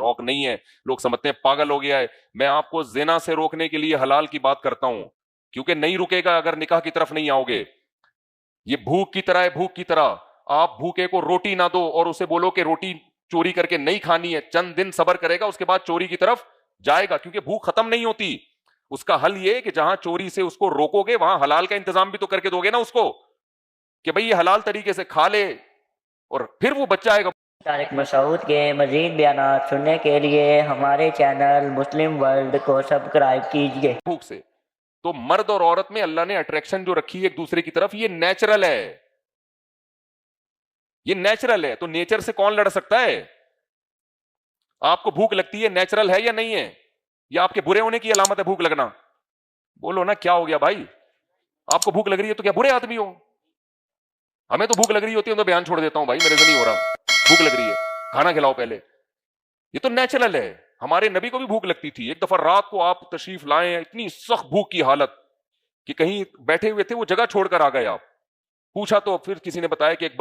شوق نہیں ہے. لوگ سمجھتے ہیں پاگل ہو گیا ہے. میں آپ کو زنا سے روکنے کے لیے حلال کی بات کرتا ہوں, کیونکہ نہیں رکے گا اگر نکاح کی طرف نہیں آؤ گے. یہ بھوک کی طرح ہے, بھوک کی طرح. آپ بھوکے کو روٹی نہ دو اور اسے بولو کہ روٹی چوری کر کے نہیں کھانی ہے, چند دن صبر کرے گا, اس کے بعد چوری کی طرف جائے گا, کیونکہ بھوک ختم نہیں ہوتی. اس کا حل یہ کہ جہاں چوری سے اس کو روکو گے وہاں حلال کا انتظام بھی تو کر کے دو گے نا اس کو, کہ بھئی یہ حلال طریقے سے کھا لے, اور پھر وہ بچہ آئے گا. طارق مسعود کے مزید بیانات سننے کے لیے ہمارے چینل مسلم ورلڈ کو سبسکرائب کیجیے. بھوک سے تو مرد اور عورت میں اللہ نے اٹریکشن جو رکھی ہے ایک دوسرے کی طرف, یہ نیچرل ہے, یہ نیچرل ہے. تو نیچر سے کون لڑ سکتا ہے؟ آپ کو بھوک لگتی ہے, نیچرل ہے یا نہیں ہے؟ یا آپ کے برے ہونے کی علامت ہے بھوک لگنا؟ بولو نا, کیا ہو گیا بھائی؟ آپ کو بھوک لگ رہی ہے تو کیا برے آدمی ہو؟ ہمیں تو بھوک لگ رہی ہوتی ہے تو بیان چھوڑ دیتا ہوں, بھائی میرے سے نہیں ہو رہا, بھوک لگ رہی ہے کھانا کھلاؤ پہلے. یہ تو نیچرل ہے. ہمارے نبی کو بھی بھوک لگتی تھی. ایک دفعہ رات کو آپ تشریف لائے, اتنی سخت بھوک کی حالت کہ کہیں بیٹھے ہوئے تھے, وہ جگہ چھوڑ کر آ گئے. آپ پوچھا تو پھر کسی نے بتایا کہ ایک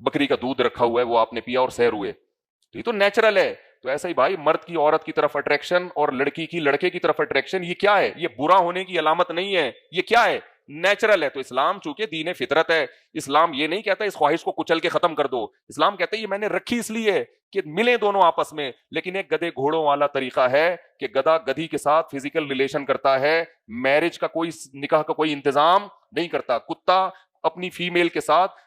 بکری کا دودھ رکھا ہوا ہے, وہ آپ نے پیا اور سیر ہوئے. تو یہ تو نیچرل ہے. تو ایسا ہی بھائی, مرد کی عورت کی طرف اٹریکشن اور لڑکی کی لڑکے کی طرف اٹریکشن, یہ کیا ہے؟ یہ برا ہونے کی علامت نہیں ہے, یہ کیا ہے؟ نیچرل ہے. تو اسلام چونکہ دین فطرت ہے, اسلام یہ نہیں کہتا اس خواہش کو کچل کے ختم کر دو. اسلام کہتا ہے یہ میں نے رکھی اس لیے کہ ملیں دونوں آپس میں, لیکن ایک گدے گھوڑوں والا طریقہ ہے کہ گدھا گدھی کے ساتھ فزیکل ریلیشن کرتا ہے, میرج کا کوئی نکاح کا کوئی انتظام نہیں کرتا. کتا اپنی فیمیل کے ساتھ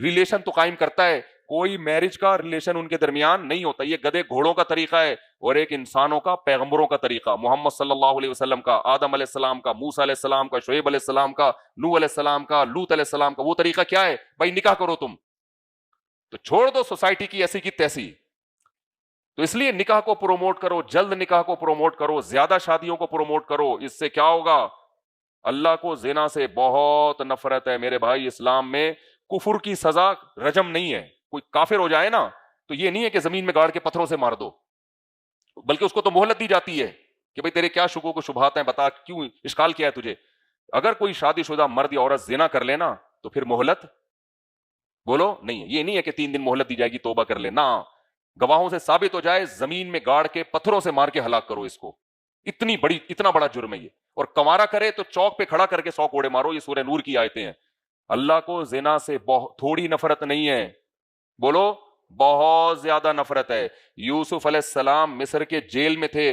ریلیشن تو قائم کرتا ہے, کوئی میرج کا ریلیشن ان کے درمیان نہیں ہوتا. یہ گدے گھوڑوں کا طریقہ ہے, اور ایک انسانوں کا, پیغمبروں کا طریقہ, محمد صلی اللہ علیہ وسلم کا, آدم علیہ السلام کا, موسیٰ علیہ السلام کا, شعیب علیہ السلام کا, نوح علیہ السلام کا, لوط علیہ السلام کا. وہ طریقہ کیا ہے بھائی؟ نکاح کرو تم. تو چھوڑ دو سوسائٹی کی ایسی کی تیسی. تو اس لیے نکاح کو پروموٹ کرو, جلد نکاح کو پروموٹ کرو, زیادہ شادیوں کو پروموٹ کرو. اس سے کیا ہوگا؟ اللہ کو زنا سے بہت نفرت ہے میرے بھائی. اسلام میں کفر کی سزا رجم نہیں ہے. کوئی کافر ہو جائے نا تو یہ نہیں ہے کہ زمین میں گاڑ کے پتھروں سے مار دو, بلکہ اس کو تو مہلت دی جاتی ہے کہ بھئی تیرے کیا شکوک و شبہات ہیں, بتا کیوں اشکال کیا ہے تجھے. اگر کوئی شادی شدہ مرد یا عورت زنا کر لینا تو پھر مہلت بولو نہیں ہے. یہ نہیں ہے کہ 3 دن مہلت دی جائے گی, توبہ کر لینا, گواہوں سے ثابت ہو جائے, زمین میں گاڑ کے پتھروں سے مار کے ہلاک کرو اس کو. اتنا بڑا جرم ہے یہ. اور کنوارا کرے تو چوک پہ کھڑا کر کے 100 کوڑے مارو. یہ سورہ نور کی آیتیں ہیں. اللہ کو زنا سے تھوڑی نفرت نہیں ہے, بولو بہت زیادہ نفرت ہے. یوسف علیہ السلام مصر کے جیل میں تھے,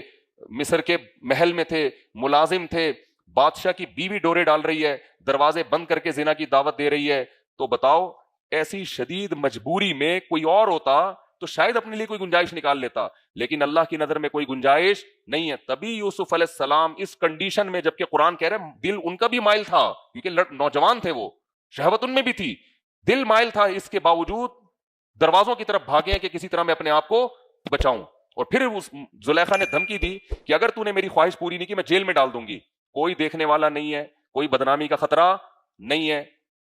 مصر کے محل میں تھے, ملازم تھے, بادشاہ کی بیوی ڈورے ڈال رہی ہے, دروازے بند کر کے زنا کی دعوت دے رہی ہے. تو بتاؤ ایسی شدید مجبوری میں کوئی اور ہوتا تو شاید اپنے لیے کوئی گنجائش نکال لیتا, لیکن اللہ کی نظر میں کوئی گنجائش نہیں ہے. تبھی یوسف علیہ السلام اس کنڈیشن میں, جبکہ قرآن کہہ رہے دل ان کا بھی مائل تھا, کیونکہ نوجوان تھے, وہ شہوت ان میں بھی تھی, دل مائل تھا, اس کے باوجود دروازوں کی طرف بھاگے کہ کسی طرح میں اپنے آپ کو بچاؤں. اور پھر اس زلیخا نے دھمکی دی کہ اگر تو نے میری خواہش پوری نہیں کی میں جیل میں ڈال دوں گی. کوئی دیکھنے والا نہیں ہے, کوئی بدنامی کا خطرہ نہیں ہے,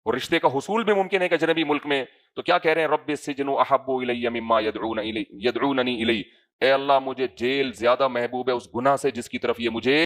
اور رشتے کا حصول بھی ممکن ہے کہ اجنبی ملک میں. تو کیا کہہ رہے ہیں؟ رب السجن احب الی مما یدعوننی الی, اے اللہ مجھے جیل زیادہ محبوب ہے اس گناہ سے جس کی طرف یہ مجھے.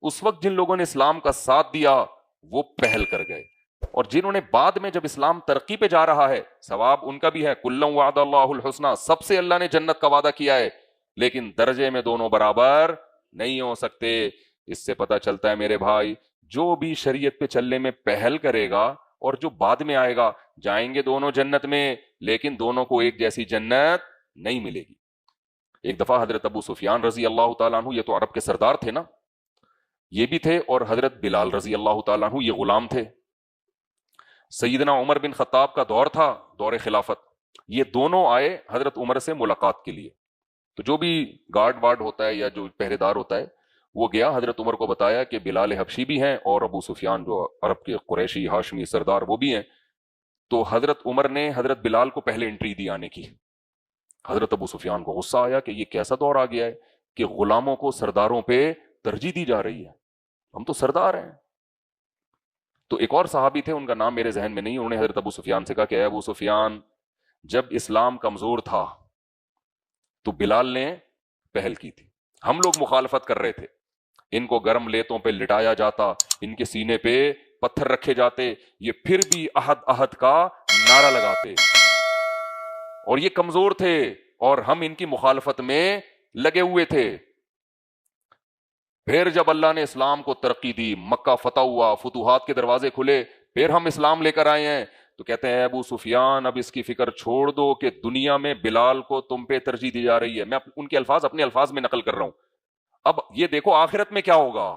اس وقت جن لوگوں نے اسلام کا ساتھ دیا وہ پہل کر گئے, اور جنہوں نے بعد میں جب اسلام ترقی پہ جا رہا ہے ثواب ان کا بھی ہے. کلا وعد اللہ الحسنى, سب سے اللہ نے جنت کا وعدہ کیا ہے, لیکن درجے میں دونوں برابر نہیں ہو سکتے. اس سے پتہ چلتا ہے میرے بھائی, جو بھی شریعت پہ چلنے میں پہل کرے گا اور جو بعد میں آئے گا, جائیں گے دونوں جنت میں, لیکن دونوں کو ایک جیسی جنت نہیں ملے گی. ایک دفعہ حضرت ابو سفیان رضی اللہ تعالیٰ عنہ, یہ تو عرب کے سردار تھے نا, یہ بھی تھے, اور حضرت بلال رضی اللہ تعالیٰ عنہ یہ غلام تھے. سیدنا عمر بن خطاب کا دور تھا, دور خلافت, یہ دونوں آئے حضرت عمر سے ملاقات کے لیے. تو جو بھی گارڈ وارڈ ہوتا ہے یا جو پہرے دار ہوتا ہے وہ گیا, حضرت عمر کو بتایا کہ بلال حبشی بھی ہیں اور ابو سفیان جو عرب کے قریشی ہاشمی سردار وہ بھی ہیں. تو حضرت عمر نے حضرت بلال کو پہلے انٹری دی آنے کی. حضرت ابو سفیان کو غصہ آیا کہ یہ کیسا دور آ گیا ہے کہ غلاموں کو سرداروں پہ ترجیح دی جا رہی ہے, ہم تو سردار ہیں. تو ایک اور صحابی تھے, ان کا نام میرے ذہن میں نہیں, انہوں نے حضرت ابو سفیان سے کہا کہ اے ابو سفیان, جب اسلام کمزور تھا تو بلال نے پہل کی تھی, ہم لوگ مخالفت کر رہے تھے, ان کو گرم لیتوں پہ لٹایا جاتا, ان کے سینے پہ پتھر رکھے جاتے, یہ پھر بھی احد احد کا نعرہ لگاتے, اور یہ کمزور تھے, اور ہم ان کی مخالفت میں لگے ہوئے تھے. پھر جب اللہ نے اسلام کو ترقی دی، مکہ فتح ہوا، فتوحات کے دروازے کھلے، پھر ہم اسلام لے کر آئے ہیں، تو کہتے ہیں ابو سفیان اب اس کی فکر چھوڑ دو کہ دنیا میں بلال کو تم پہ ترجیح دی جا رہی ہے. میں ان کے الفاظ اپنے الفاظ میں نقل کر رہا ہوں. اب یہ دیکھو آخرت میں کیا ہوگا.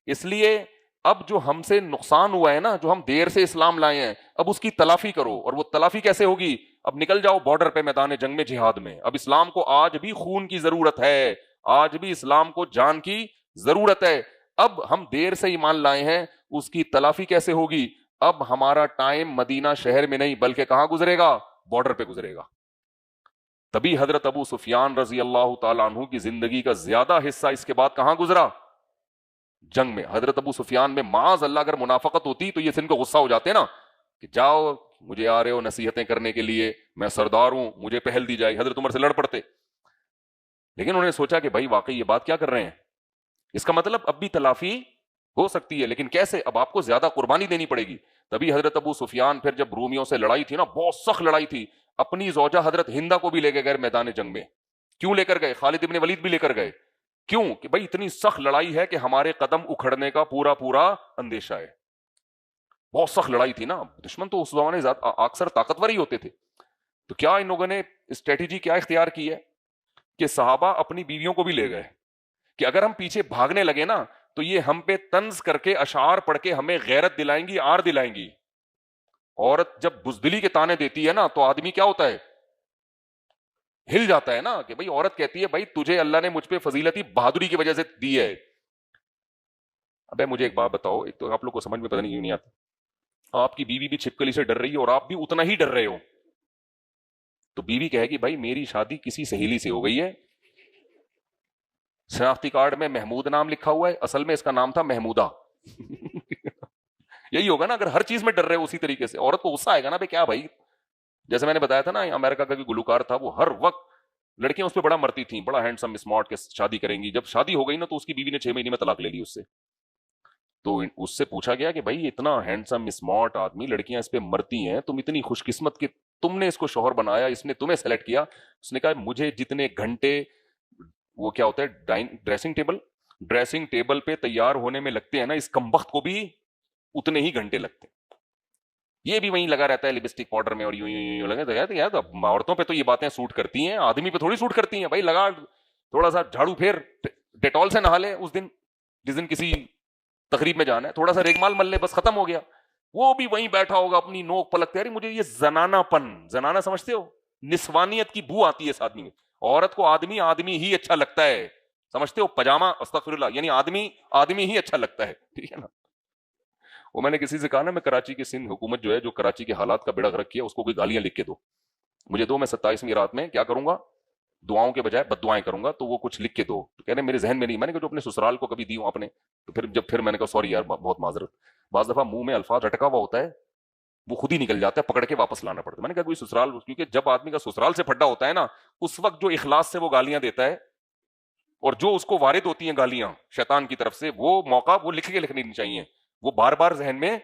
اس لیے اب جو ہم سے نقصان ہوا ہے نا، جو ہم دیر سے اسلام لائے ہیں، اب اس کی تلافی کرو. اور وہ تلافی کیسے ہوگی؟ اب نکل جاؤ بارڈر پہ، میدان جنگ میں، جہاد میں. اب اسلام کو آج بھی خون کی ضرورت ہے، آج بھی اسلام کو جان کی ضرورت ہے. اب ہم دیر سے ایمان لائے ہیں، اس کی تلافی کیسے ہوگی؟ اب ہمارا ٹائم مدینہ شہر میں نہیں بلکہ کہاں گزرے گا؟ بارڈر پہ گزرے گا. تبھی حضرت ابو سفیان رضی اللہ تعالیٰ عنہ کی زندگی کا زیادہ حصہ اس کے بعد کہاں گزرا؟ جنگ میں. حضرت ابو سفیان میں معاذ اللہ اگر منافقت ہوتی تو یہ سن کو غصہ ہو جاتے نا کہ جاؤ مجھے آ رہے ہو نصیحتیں کرنے کے لیے، میں سردار ہوں، مجھے پہل دی جائے. حضرت عمر سے لڑ پڑتے. لیکن انہوں نے سوچا کہ بھائی واقعی یہ بات کیا کر رہے ہیں، اس کا مطلب اب بھی تلافی ہو سکتی ہے، لیکن کیسے؟ اب آپ کو زیادہ قربانی دینی پڑے گی. تبھی حضرت ابو سفیان پھر جب رومیوں سے لڑائی تھی نا، بہت سخت لڑائی تھی، اپنی زوجہ حضرت ہندہ کو بھی لے کے گئے میدان جنگ میں. کیوں لے کر گئے؟ خالد ابن ولید بھی لے کر گئے. کیوں؟ کہ بھائی اتنی سخت لڑائی ہے کہ ہمارے قدم اکھڑنے کا پورا پورا اندیشہ ہے. بہت سخت لڑائی تھی نا. دشمن تو اس زمانے اکثر طاقتور ہی ہوتے تھے. تو کیا ان لوگوں نے اسٹریٹجی کیا اختیار کی ہے کہ صحابہ اپنی بیویوں کو بھی لے گئے کہ اگر ہم پیچھے بھاگنے لگے نا تو یہ ہم پہ طنز کر کے اشعار پڑھ کے ہمیں غیرت دلائیں گی، آر دلائیں گی. عورت جب بزدلی کے تانے دیتی ہے نا تو آدمی کیا ہوتا ہے؟ ہل جاتا ہے نا. کہ بھئی عورت کہتی ہے بھائی تجھے اللہ نے مجھ پہ فضیلتی بہادری کی وجہ سے دی ہے. ابے مجھے ایک بات بتاؤ، ایک تو آپ لوگ کو سمجھ میں پتہ نہیں کیوں نہیں آتا، آپ کی بیوی بھی چھپکلی سے ڈر رہی ہے اور آپ بھی اتنا ہی ڈر رہے ہو، تو بیوی کہے گی بھائی میری شادی کسی سہیلی سے ہو گئی ہے، شناختی کارڈ میں محمود نام لکھا ہوا ہے، اصل میں اس کا نام تھا محمودہ. یہی ہوگا نا اگر ہر چیز میں ڈر رہے ہو اسی طریقے سے. عورت کو غصہ آئے گا نا بھائی کیا بھائی، جیسے میں نے بتایا تھا نا امریکہ کا گلوکار تھا، وہ ہر وقت لڑکیاں اس پہ بڑا مرتی تھیں، بڑا ہینڈسم اسمارٹ کے شادی کریں گی. جب شادی ہو گئی نا تو اس کی بیوی نے 6 مہینے میں طلاق لے لی اس سے. تو اس سے پوچھا گیا کہ بھائی اتنا ہینڈسم اسمارٹ آدمی، لڑکیاں اس پہ مرتی ہیں، تم اتنی خوش قسمت کہ تم نے اس کو شوہر بنایا، اس نے تمہیں سلیکٹ کیا. اس نے کہا مجھے جتنے گھنٹے وہ کیا ہوتا ہے ڈریسنگ ٹیبل پہ تیار ہونے میں لگتے ہیں نا، اس کمبخت کو بھی اتنے ہی گھنٹے لگتے ہیں. یہ بھی وہیں لگا رہتا ہے لپسٹک پاؤڈر میں اور یوں لگے. تو یار عورتوں پہ تو یہ باتیں سوٹ کرتی ہیں، آدمی پہ تھوڑی سوٹ کرتی ہیں. بھائی لگا تھوڑا سا جھاڑو پھیر، ڈیٹول سے نہا لے اس دن جس دن کسی تقریب میں جانا ہے، تھوڑا سا ریگمال مل لے، بس ختم ہو گیا. وہ بھی وہیں بیٹھا ہوگا اپنی نوک پلکتے. یار مجھے یہ زنانہ سمجھتے ہو؟ نسوانیت کی بو آتی ہے اس آدمی میں. عورت کو آدمی ہی اچھا لگتا ہے، سمجھتے ہو؟ پجامہ استغفر اللہ، یعنی آدمی ہی اچھا لگتا ہے، ٹھیک ہے نا. وہ میں نے کسی سے کہا نا، میں کراچی کی سندھ حکومت جو ہے، جو کراچی کے حالات کا بیڑا غرق کیا، اس کو کوئی گالیاں لکھ کے دو مجھے دو، میں 27ویں رات میں کیا کروں گا؟ دعاؤں کے بجائے بد دعائیں کروں گا. تو وہ کچھ لکھ کے دو. تو کہہ رہے میرے ذہن میں نہیں. میں نے کہا جو اپنے سسرال کو کبھی دی ہوں آپ نے. تو پھر میں نے کہا سوری یار، بہت معذرت. بعض دفعہ منہ میں الفاظ اٹکا ہوا ہوتا ہے، وہ خود ہی نکل جاتا ہے، پکڑ کے واپس لانا پڑتا ہے. میں نے کہا کوئی سسرال، کیونکہ جب آدمی کا سسرال سے پھڈا ہوتا ہے نا، اس وقت جو اخلاص سے وہ گالیاں دیتا ہے اور جو اس کو وارد ہوتی ہیں گالیاں شیطان کی طرف سے، وہ موقع وہ لکھ کے لکھنی نہیں چاہیے. وہ بار بار ذہن میں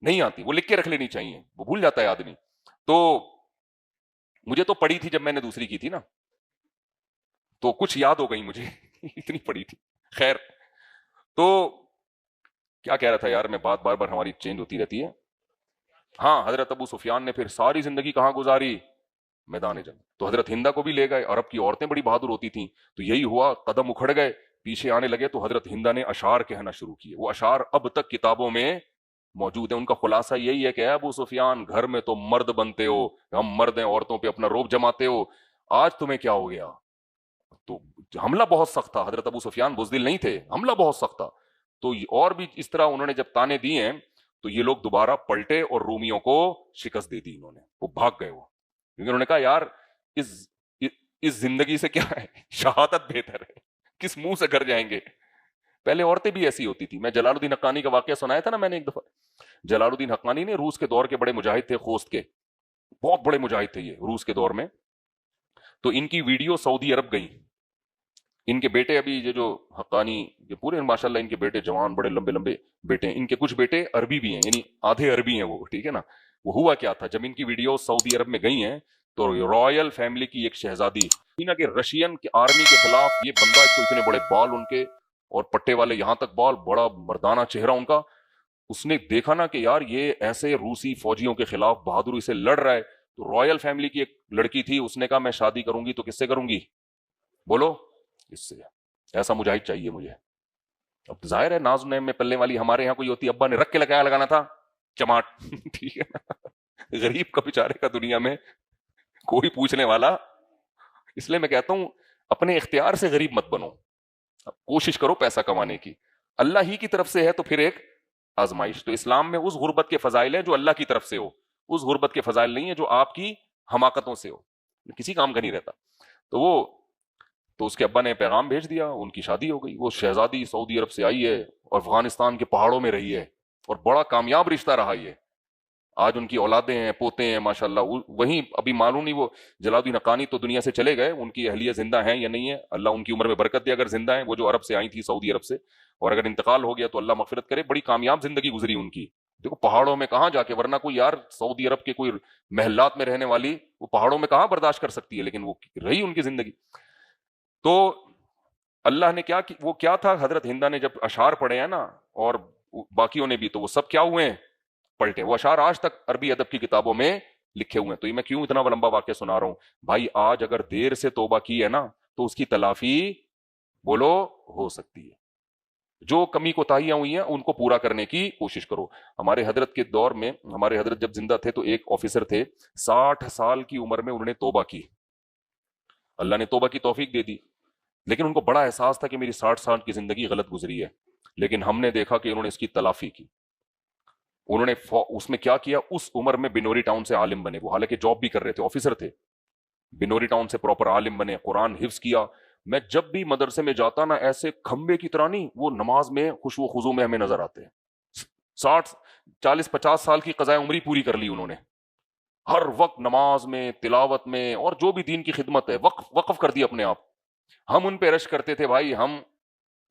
نہیں آتی، وہ لکھ کے رکھ لینی چاہیے، وہ بھول جاتا ہے آدمی. تو مجھے تو پڑی تھی جب میں نے دوسری کی تھی نا، تو کچھ یاد ہو گئی مجھے اتنی پڑی تھی. خیر، تو کیا کہہ رہا تھا یار میں، بات بار بار ہماری چینج ہوتی رہتی ہے. ہاں، حضرت ابو سفیان نے پھر ساری زندگی کہاں گزاری؟ میدان جنگ. تو حضرت ہندہ کو بھی لے گئے. عرب کی عورتیں بڑی بہادر ہوتی تھیں، تو یہی ہوا، قدم اکھڑ گئے، پیچھے آنے لگے. تو حضرت ہندہ نے اشعار کہنا شروع کیے. وہ اشعار اب تک کتابوں میں موجود ہیں. ان کا خلاصہ یہی ہے کہ اے ابو سفیان، گھر میں تو مرد بنتے ہو، ہم مرد ہیں، عورتوں پہ اپنا روب جماتے ہو، آج تمہیں کیا ہو گیا؟ تو حملہ بہت سخت تھا. حضرت ابو سفیان بزدل نہیں تھے، حملہ بہت سخت تھا. تو اور بھی اس طرح انہوں نے جب تانے دیے ہیں تو یہ لوگ دوبارہ پلٹے اور رومیوں کو شکست دے دی. انہوں نے، وہ بھاگ گئے. وہ کیونکہ انہوں نے کہا یار اس زندگی سے کیا ہے، شہادت بہتر ہے، کس منہ سے گھر جائیں گے. پہلے عورتیں بھی ایسی ہوتی تھی. میں جلال الدین حقانی کا واقعہ سنایا تھا نا میں نے ایک دفعہ. جلال الدین حقانی نے روس کے دور کے بڑے مجاہد تھے، خوست کے بہت بڑے مجاہد تھے یہ روس کے دور میں. تو ان کی ویڈیو سعودی عرب گئی. ان کے بیٹے ابھی یہ جو حقانی یہ پورے ماشاءاللہ ان کے بیٹے جوان، بڑے لمبے لمبے بیٹے ہیں. ان کے کچھ بیٹے عربی بھی ہیں، یعنی آدھے عربی ہیں وہ، ٹھیک ہے نا. وہ ہوا کیا تھا، جب ان کی ویڈیو سعودی عرب میں گئی ہیں تو رائل فیملی کی ایک شہزادی کہ رشین کی آرمی کے خلاف یہ بندہ، ایک تو اتنے بڑے بال ان کے اور پٹے والے یہاں تک بال، بڑا مردانہ چہرہ ان کا. اس نے دیکھا نا کہ یار یہ ایسے روسی فوجیوں کے خلاف بہادری سے لڑ رہا ہے. تو رائل فیملی کی ایک لڑکی تھی، اس نے کہا میں شادی کروں گی تو کس سے کروں گی؟ بولو اس سے. ایسا مجاہد چاہیے مجھے. اب ظاہر ہے ناز نعیم میں پلنے والی ہمارے یہاں کوئی ہوتی، ابا نے رکھ کے لگانا تھا چماٹ. ٹھیک ہے نا، غریب کا بیچارے کا دنیا میں کوئی پوچھنے والا. اس لیے میں کہتا ہوں اپنے اختیار سے غریب مت بنو، کوشش کرو پیسہ کمانے کی. اللہ ہی کی طرف سے ہے تو پھر ایک آزمائش. تو اسلام میں اس غربت کے فضائل ہیں جو اللہ کی طرف سے ہو، اس غربت کے فضائل نہیں ہے جو آپ کی حماقتوں سے ہو، کسی کام کا نہیں رہتا. تو اس کے ابا نے پیغام بھیج دیا، ان کی شادی ہو گئی. وہ شہزادی سعودی عرب سے آئی ہے اور افغانستان کے پہاڑوں میں رہی ہے اور بڑا کامیاب رشتہ رہا یہ. آج ان کی اولادیں ہیں، پوتے ہیں ماشاءاللہ. وہیں ابھی معلوم نہیں وہ جلال الدین حقانی تو دنیا سے چلے گئے، ان کی اہلیہ زندہ ہیں یا نہیں ہے، اللہ ان کی عمر میں برکت دے اگر زندہ ہیں. وہ جو عرب سے آئی تھی سعودی عرب سے، اور اگر انتقال ہو گیا تو اللہ مغفرت کرے. بڑی کامیاب زندگی گزری ان کی. دیکھو پہاڑوں میں کہاں جا کے، ورنہ کوئی یار سعودی عرب کے کوئی محلات میں رہنے والی وہ پہاڑوں میں کہاں برداشت کر سکتی ہے، لیکن وہ رہی ان کی زندگی. تو اللہ نے کیا، وہ کیا تھا، حضرت ہندا نے جب اشعار پڑھے ہیں نا اور باقیوں نے بھی، تو وہ سب کیا ہوئے ہیں، پلٹے. وہ اشعار آج تک عربی ادب کی کتابوں میں لکھے ہوئے ہیں. تو یہ میں کیوں اتنا لمبا واقعہ سنا رہا ہوں بھائی؟ آج اگر دیر سے توبہ کی ہے نا تو اس کی تلافی بولو ہو سکتی ہے. جو کمی کوتاہیاں ہوئی ہیں ان کو پورا کرنے کی کوشش کرو. ہمارے حضرت کے دور میں، ہمارے حضرت جب زندہ تھے تو ایک آفیسر تھے، 60 سال کی عمر میں انہوں نے توبہ کی. اللہ نے توبہ کی توفیق دے دی، لیکن ان کو بڑا احساس تھا کہ میری 60 سال کی زندگی غلط گزری ہے. لیکن ہم نے دیکھا کہ انہوں نے اس کی تلافی کی. انہوں نے اس میں کیا کیا، اس عمر میں بنوری ٹاؤن سے عالم بنے. وہ حالانکہ جاب بھی کر رہے تھے، آفیسر تھے. بنوری ٹاؤن سے پراپر عالم بنے، قرآن حفظ کیا. میں جب بھی مدرسے میں جاتا نا، ایسے کھمبے کی طرح نہیں، وہ نماز میں خشوع و خضوع میں ہمیں نظر آتے ہیں. 40 50 سال کی قضائے عمری پوری کر لی انہوں نے، ہر وقت نماز میں، تلاوت میں، اور جو بھی دین کی خدمت ہے وقف کر دی اپنے آپ. ہم ان پہ رش کرتے تھے بھائی، ہم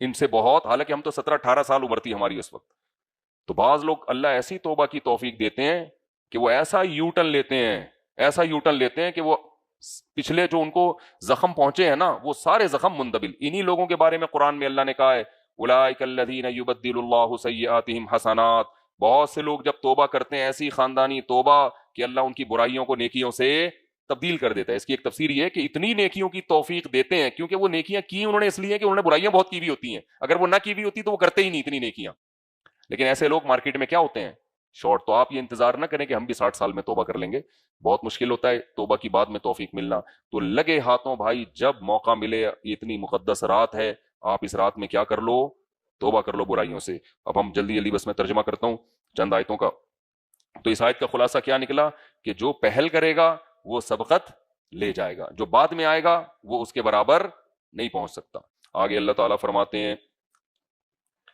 ان سے بہت، حالانکہ ہم تو 17 18 سال عمر تھی ہماری اس وقت. تو بعض لوگ اللہ ایسی توبہ کی توفیق دیتے ہیں کہ وہ ایسا یو ٹرن لیتے ہیں کہ وہ پچھلے جو ان کو زخم پہنچے ہیں نا، وہ سارے زخم مندبل. انہی لوگوں کے بارے میں قرآن میں اللہ نے کہا ہے اولئک الذین یبدل اللہ سیئاتہم حسنات. بہت سے لوگ جب توبہ کرتے ہیں ایسی خاندانی توبہ کہ اللہ ان کی برائیوں کو نیکیوں سے تبدیل کر دیتا ہے. اس کی ایک تفسیر یہ ہے کہ اتنی نیکیوں کی توفیق دیتے ہیں کیونکہ وہ نیکیاں کی انہوں نے اس لیے کہ انہوں نے برائیاں بہت کی بھی ہوتی ہیں. اگر وہ نہ کی بھی ہوتی تو وہ کرتے ہی نہیں اتنی نیکیاں. لیکن ایسے لوگ مارکیٹ میں کیا ہوتے ہیں، شارٹ. تو آپ یہ انتظار نہ کریں کہ ہم بھی 60 سال میں توبہ کر لیں گے، بہت مشکل ہوتا ہے توبہ کی بعد میں توفیق ملنا. تو لگے ہاتھوں بھائی، جب موقع ملے، یہ اتنی مقدس رات ہے، آپ اس رات میں کیا کر لو، توبہ کر لو برائیوں سے. اب ہم جلدی جلدی بس میں ترجمہ کرتا ہوں چند آیتوں کا. تو اس آیت کا خلاصہ کیا نکلا کہ جو پہل کرے گا وہ سبقت لے جائے گا، جو بعد میں آئے گا وہ اس کے برابر نہیں پہنچ سکتا. آگے اللہ تعالیٰ فرماتے ہیں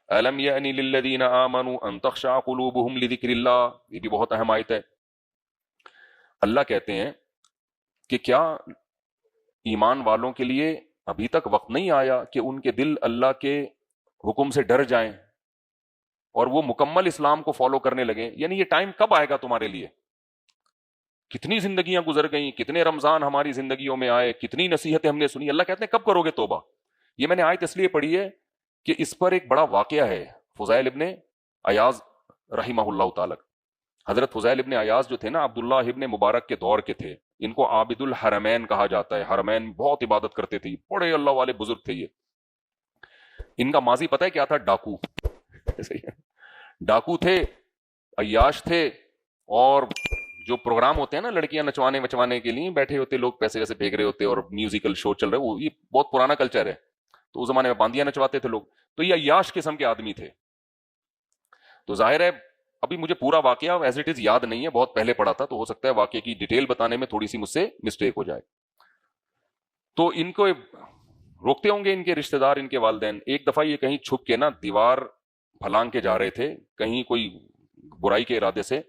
أَلَمْ يَأْنِ لِلَّذِينَ آمَنُوا أَن تَخْشَعَ قُلُوبُهُمْ لِذِكْرِ اللَّهِ. یہ بھی بہت اہم آیت ہے. اللہ کہتے ہیں کہ کیا ایمان والوں کے لیے ابھی تک وقت نہیں آیا کہ ان کے دل اللہ کے حکم سے ڈر جائیں اور وہ مکمل اسلام کو فالو کرنے لگیں. یعنی یہ ٹائم کب آئے گا تمہارے لیے؟ کتنی زندگیاں گزر گئیں، کتنے رمضان ہماری زندگیوں میں آئے، کتنی نصیحتیں ہم نے سنی. اللہ کہتے ہیں کب کرو گے توبہ؟ یہ میں نے آیت اس لیے پڑھی ہے کہ اس پر ایک بڑا واقعہ ہے. فضیل ابن ایاز رحمہ اللہ تعالی، حضرت فضیل ابن ایاز جو تھے نا، عبداللہ ابن مبارک کے دور کے تھے. ان کو عابد الحرمین کہا جاتا ہے. حرمین بہت عبادت کرتے تھے، بڑے اللہ والے بزرگ تھے یہ. ان کا ماضی پتہ ہے کیا تھا؟ ڈاکو. ڈاکو تھے، عیاش تھے، اور جو پروگرام ہوتے ہیں نا لڑکیاں نچوانے کے لیے بیٹھے ہوتے لوگ، پیسے ویسے پھینک رہے ہوتے اور میوزیکل شو چل رہے، وہ یہ بہت پرانا کلچر ہے. تو اس زمانے میں باندیاں نچواتے تھے لوگ. تو یہ عیاش قسم کے آدمی تھے. تو ظاہر ہے ابھی مجھے پورا واقعہ ایز اٹ از یاد نہیں ہے، بہت پہلے پڑھا تھا، تو ہو سکتا ہے واقعے کی ڈیٹیل بتانے میں تھوڑی سی مجھ سے مسٹیک ہو جائے. تو ان کو روکتے ہوں گے ان کے رشتہ دار، ان کے والدین. ایک دفعہ یہ کہیں چھپ کے نا دیوار پھلانگ کے جا رہے تھے کہیں کوئی برائی کے ارادے سے.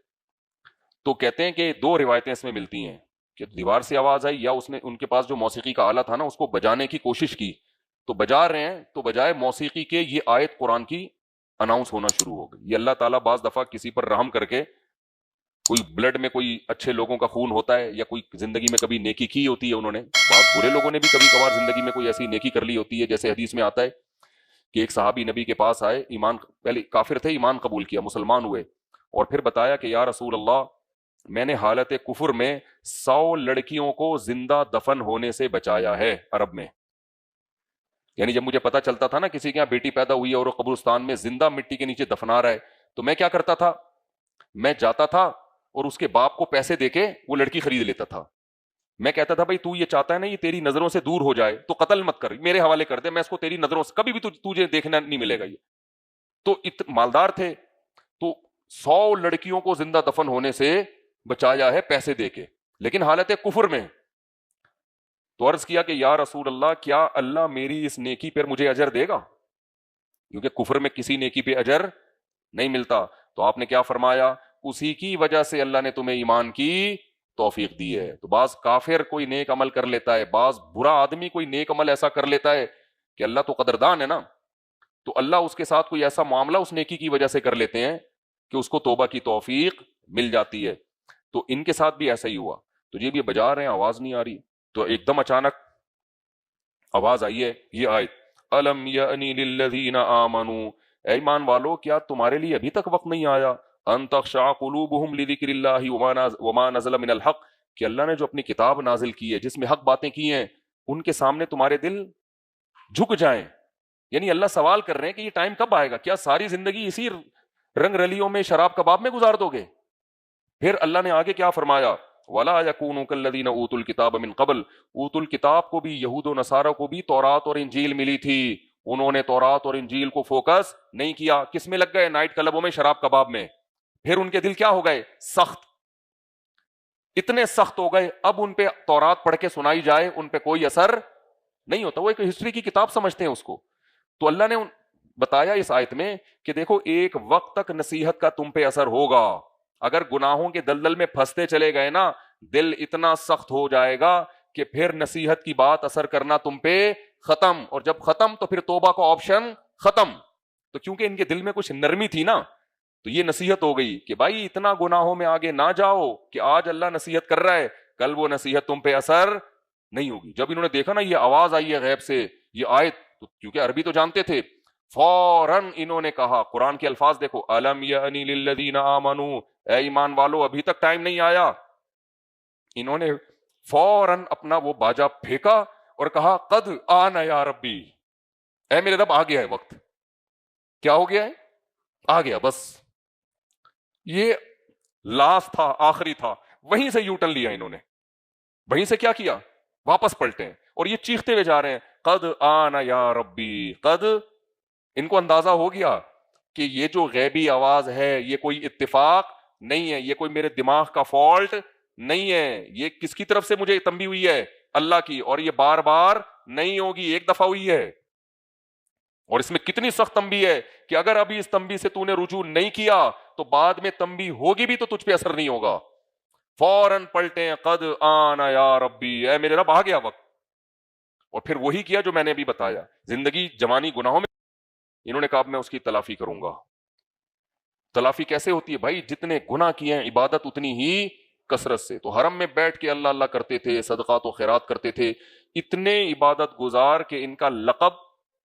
تو کہتے ہیں کہ 2 روایتیں اس میں ملتی ہیں کہ دیوار سے آواز آئی یا اس نے ان کے پاس جو موسیقی کا آلہ تھا نا اس کو بجانے کی کوشش کی. تو بجا رہے ہیں تو بجائے موسیقی کے یہ آیت قرآن کی اناؤنس ہونا شروع ہو گئی. یہ اللہ تعالیٰ بعض دفعہ کسی پر رحم کر کے کوئی بلڈ میں کوئی اچھے لوگوں کا خون ہوتا ہے, یا کوئی زندگی میں کبھی نیکی کی ہوتی ہے انہوں نے, بہت برے لوگوں نے بھی کبھی کبھار زندگی میں کوئی ایسی نیکی کر لی ہوتی ہے. جیسے حدیث میں آتا ہے کہ ایک صحابی نبی کے پاس آئے, ایمان پہلے کافر تھے, ایمان قبول کیا, مسلمان ہوئے, اور پھر بتایا کہ یا رسول اللہ, میں نے حالت کفر میں 100 لڑکیوں کو زندہ دفن ہونے سے بچایا ہے عرب میں. یعنی جب مجھے پتا چلتا تھا نا کسی کے یہاں بیٹی پیدا ہوئی ہے اور وہ قبرستان میں زندہ مٹی کے نیچے دفنا رہا ہے, تو میں کیا کرتا تھا, میں جاتا تھا اور اس کے باپ کو پیسے دے کے وہ لڑکی خرید لیتا تھا. میں کہتا تھا بھائی تو یہ چاہتا ہے نا یہ تیری نظروں سے دور ہو جائے تو قتل مت کر, میرے حوالے کر دے, میں اس کو تیری نظروں سے کبھی بھی تجھے دیکھنا نہیں ملے گا. یہ تو مالدار تھے, تو 100 لڑکیوں کو زندہ دفن ہونے سے بچایا ہے پیسے دے کے, لیکن حالت کفر میں. تو عرض کیا کہ یا رسول اللہ, کیا اللہ میری اس نیکی پر مجھے اجر دے گا, کیونکہ کفر میں کسی نیکی پہ اجر نہیں ملتا. تو آپ نے کیا فرمایا, اسی کی وجہ سے اللہ نے تمہیں ایمان کی توفیق دی ہے. تو بعض کافر کوئی نیک عمل کر لیتا ہے, بعض برا آدمی کوئی نیک عمل ایسا کر لیتا ہے کہ اللہ تو قدردان ہے نا, تو اللہ اس کے ساتھ کوئی ایسا معاملہ اس نیکی کی وجہ سے کر لیتے ہیں کہ اس کو توبہ کی توفیق مل جاتی ہے. تو ان کے ساتھ بھی ایسا ہی ہوا. تو یہ بھی بجا رہے ہیں, آواز نہیں آ رہی, تو ایک دم اچانک آواز آئی ہے یہ آیت, الم یعنی للذین آمنوا, اے ایمان والو کیا تمہارے لیے ابھی تک وقت نہیں آیا, ان تخشع قلوبہم لذکر اللہ وما نزل من الحق, کہ اللہ نے جو اپنی کتاب نازل کی ہے جس میں حق باتیں کی ہیں ان کے سامنے تمہارے دل جھک جائیں. یعنی اللہ سوال کر رہے ہیں کہ یہ ٹائم کب آئے گا, کیا ساری زندگی اسی رنگ رلیوں میں شراب کباب میں گزار دو گے؟ پھر اللہ نے آگے کیا فرمایا, وَلَا يَكُونُوا كَالَّذِينَ أُوتُوا الْكِتَابَ مِن قَبْلُ, اوتوا الکتاب کو بھی یہود و نصارہ کو بھی تورات اور انجیل ملی تھی, انہوں نے تورات اور انجیل کو فوکس نہیں کیا, کس میں لگ گئے, نائٹ کلبوں میں, شراب کباب میں. پھر ان کے دل کیا ہو گئے, سخت, اتنے سخت ہو گئے, اب ان پہ تورات پڑھ کے سنائی جائے ان پہ کوئی اثر نہیں ہوتا, وہ ایک ہسٹری کی کتاب سمجھتے ہیں اس کو. تو اللہ نے بتایا اس آیت میں کہ دیکھو ایک وقت تک نصیحت کا تم پہ اثر ہوگا, اگر گناہوں کے دلدل میں پھنستے چلے گئے نا, دل اتنا سخت ہو جائے گا کہ پھر نصیحت کی بات اثر کرنا تم پہ ختم, اور جب ختم تو پھر توبہ کا آپشن ختم. تو کیونکہ ان کے دل میں کچھ نرمی تھی نا, تو یہ نصیحت ہو گئی کہ بھائی اتنا گناہوں میں آگے نہ جاؤ کہ آج اللہ نصیحت کر رہا ہے کل وہ نصیحت تم پہ اثر نہیں ہوگی. جب انہوں نے دیکھا نا یہ آواز آئی ہے غیب سے, یہ آیت, تو کیونکہ عربی تو جانتے تھے, فوراً انہوں نے کہا, قرآن کے الفاظ دیکھو, الم یعنی للذین آمنوا, اے ایمان والو ابھی تک ٹائم نہیں آیا. انہوں نے فوراً اپنا وہ باجا پھینکا اور کہا, قد آنا یا ربی, اے میرے رب آ گیا ہے وقت. کیا ہو گیا ہے, آ گیا بس. یہ لاسٹ تھا, آخری تھا, وہیں سے یو ٹرن لیا انہوں نے, وہیں سے کیا کیا, واپس پلٹے, اور یہ چیختے ہوئے جا رہے ہیں, قد آنا یا ربی, قد. ان کو اندازہ ہو گیا کہ یہ جو غیبی آواز ہے یہ کوئی اتفاق نہیں ہے, یہ کوئی میرے دماغ کا فالٹ نہیں ہے, یہ کس کی طرف سے مجھے تنبیہ ہوئی ہے, اللہ کی, اور یہ بار بار نہیں ہوگی, ایک دفعہ ہوئی ہے. اور اس میں کتنی سخت تنبیہ ہے کہ اگر ابھی اس تنبیہ سے تو نے رجوع نہیں کیا تو بعد میں تنبیہ ہوگی بھی تو تجھ پہ اثر نہیں ہوگا. فوراً پلٹیں, قد آنا یا ربی, اے میرے رب آ گیا وقت. اور پھر وہی کیا جو میں نے ابھی بتایا, زندگی جوانی گناہوں میں, انہوں نے کہا میں اس کی تلافی کروں گا. تلافی کیسے ہوتی ہے بھائی, جتنے گناہ کیے ہیں عبادت اتنی ہی کثرت سے. تو حرم میں بیٹھ کے اللہ اللہ کرتے تھے, صدقات و خیرات کرتے تھے, اتنے عبادت گزار کہ ان کا لقب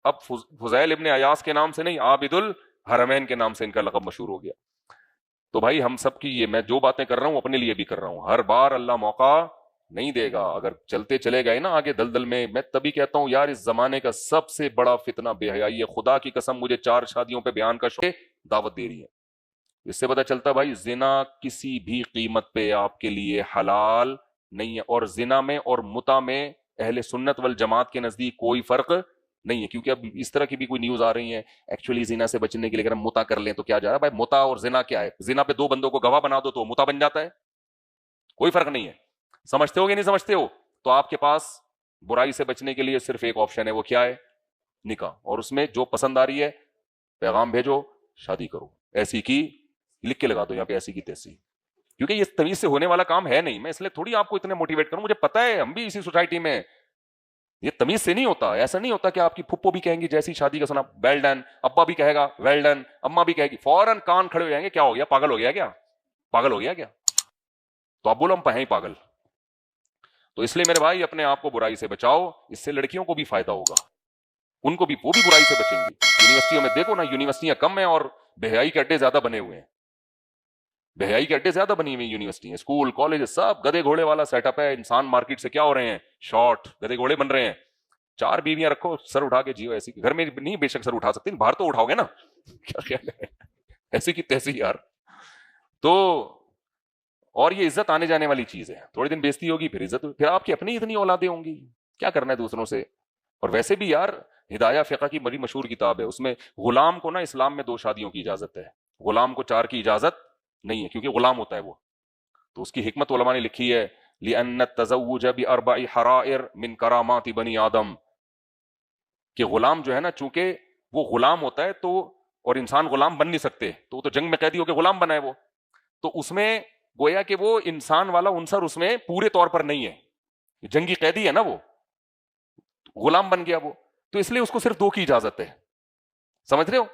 اب فضیل ابن عیاض کے نام سے نہیں, عابد الحرمین کے نام سے ان کا لقب مشہور ہو گیا. تو بھائی ہم سب کی, یہ میں جو باتیں کر رہا ہوں اپنے لیے بھی کر رہا ہوں, ہر بار اللہ موقع نہیں دے گا. اگر چلتے چلے گئے نا آگے دلدل میں تبھی کہتا ہوں یار اس زمانے کا سب سے بڑا فتنہ بے حیائی ہے. خدا کی قسم مجھے 4 شادیوں پہ بیان کا شوق دعوت دے رہی ہے. اس سے پتہ چلتا بھائی زنا کسی بھی قیمت پہ آپ کے لیے حلال نہیں ہے, اور زنا میں اور متع میں اہل سنت والجماعت کے نزدیک کوئی فرق نہیں ہے. کیونکہ اب اس طرح کی بھی کوئی نیوز آ رہی ہیں ایکچولی زنا سے بچنے کے لیے اگر ہم متع کر لیں تو کیا جا رہا ہے. بھائی متع اور زنا کیا ہے, زنا پہ 2 بندوں کو گواہ بنا دو تو متع بن جاتا ہے, کوئی فرق نہیں ہے. سمجھتے ہو کہ نہیں سمجھتے ہو؟ تو آپ کے پاس برائی سے بچنے کے لیے صرف ایک آپشن ہے, وہ کیا ہے, نکاح. اور اس میں جو پسند آ رہی ہے پیغام بھیجو, شادی کرو, ایسی کی لکھ کے لگا دو یہاں پہ, ایسی کی تیسی. کیونکہ یہ تمیز سے ہونے والا کام ہے نہیں, میں اس لیے تھوڑی آپ کو اتنے موٹیویٹ کروں, مجھے پتا ہے ہم بھی اسی سوسائٹی میں, یہ تمیز سے نہیں ہوتا. ایسا نہیں ہوتا کہ آپ کی پھپھو بھی کہیں گی جیسی شادی کا سنا ویل ڈن, ابا بھی کہے گا ویل ڈن, اما بھی کہے گی, فوراً کان کھڑے ہو جائیں گے, کیا ہو گیا, پاگل ہو گیا کیا, پاگل ہو گیا کیا. تو آپ بولو ہم ہیں ہی پاگل. تو اس لیے میرے بھائی اپنے آپ کو برائی سے بچاؤ, اس سے لڑکیوں کو بھی فائدہ ہوگا, ان کو بھی, وہ بھی برائی سے بچیں گی. یونیورسٹیوں میں دیکھو نا, یونیورسٹیاں کم ہیں اور بہیائی کے اڈے زیادہ بنے ہوئے ہیں, بہیائی کے اڈے زیادہ بنی ہوئی یونیورسٹی ہیں, اسکول کالج سب گدے گھوڑے والا سیٹ اپ ہے. انسان مارکیٹ سے کیا ہو رہے ہیں, شارٹ گدے گھوڑے بن رہے ہیں. 4 بیویاں رکھو, سر اٹھا کے جیو ایسی, گھر میں نہیں بے شک سر اٹھا سکتے, باہر تو اٹھاؤ گے نا, کیا خیال ہے, ایسی کی تیسی یار. تو اور یہ عزت آنے جانے والی چیز ہے, تھوڑے دن بےزتی ہوگی پھر عزت, پھر آپ کی اپنی اتنی اولادیں ہوں گی, کیا کرنا ہے دوسروں سے. اور ویسے بھی یار ہدایہ فقہ کی بڑی مشہور کتاب ہے, اس میں غلام کو نا اسلام میں 2 شادیوں کی اجازت ہے, غلام کو 4 کی اجازت نہیں ہے, کیونکہ غلام ہوتا ہے وہ. تو اس کی حکمت علماء نے لکھی ہے, لِأَنَّ التَّزَوُّجَ بِأَرْبَعِ حَرَائِرٍ مِنْ كَرَامَاتِ بَنِي آدم, کہ غلام جو ہے نا, چونکہ وہ غلام ہوتا ہے تو, اور انسان غلام بن نہیں سکتے, تو وہ تو جنگ میں قیدی ہو کے غلام بنا ہے وہ, تو اس میں گویا کہ وہ انسان والا عنصر اس میں پورے طور پر نہیں ہے, جنگی قیدی ہے نا وہ, غلام بن گیا وہ, تو اس لیے اس کو صرف 2 کی اجازت ہے, سمجھ رہے ہو.